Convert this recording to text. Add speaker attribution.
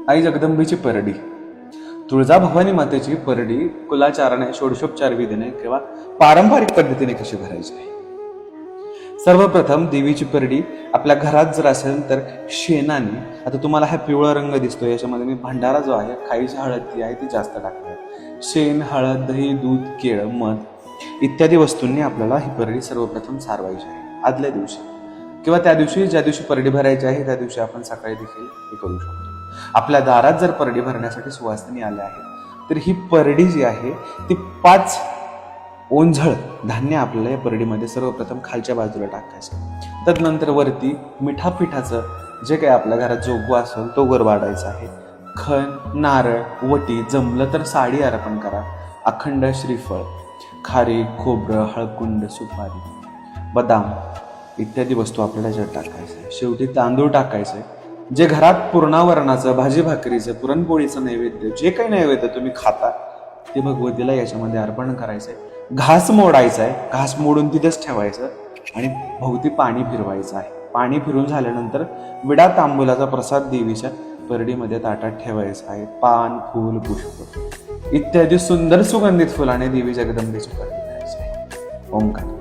Speaker 1: आई जगदंबेची परडी, तुळजा भवानी मातेची परडी कुलाचाराने, षोडशोपचार विधीने किंवा पारंपरिक पद्धतीने कशी भरायची आहे. सर्वप्रथम देवीची परडी आपल्या घरात जर असेल तर शेणाने, आता तुम्हाला हा पिवळा रंग दिसतोय, याच्यामध्ये मी भंडारा जो आहे, खाईची हळद ती आहे ती जास्त टाकते. शेण, हळद, दही, दूध, केळं, मध इत्यादी वस्तूंनी आपल्याला ही परडी सर्वप्रथम सारवायची आहे आदल्या दिवशी, किंवा त्या दिवशी ज्या दिवशी परडी भरायची आहे त्या दिवशी आपण सकाळी देखील हे करू शकतो. आपल्या दारात जर परडी भरण्यासाठी सुवासिनी आल्या आहेत तर ही परडी जी आहे ती 5 ओंझळ धान्य आपल्याला या परडीमध्ये सर्वप्रथम खालच्या बाजूला टाकायचं. तदनंतर वरती मिठा पिठाचं जे काही आपल्या घरात जोगवा असेल तो वर वाढायचा आहे. खण, नारळ, वटी, जमलं तर साडी अर्पण करा. अखंड श्रीफळ, खारीक, खोबरं, हळकुंड, सुपारी, बदाम इत्यादी वस्तू आपल्याला ज्यात टाकायचं आहे. शेवटी तांदूळ टाकायचे. जे घरात पूर्णावरणाचं, भाजी भाकरीचं, पुरणपोळीचं नैवेद्य, जे काही नैवेद्य तुम्ही खाता ते भगवतीला याच्यामध्ये अर्पण करायचंय. घास मोडायचा आहे, घास मोडून तिथेच ठेवायचं आणि भोवती पाणी फिरवायचं आहे. पाणी फिरून झाल्यानंतर विडा तांबूलाचा प्रसाद देवीच्या परडीमध्ये ताटात ठेवायचा आहे. पान, फूल, पुष्प इत्यादी सुंदर सुगंधित फुलाने देवी जगदंबेची परडी करायची आहे. ओंकार.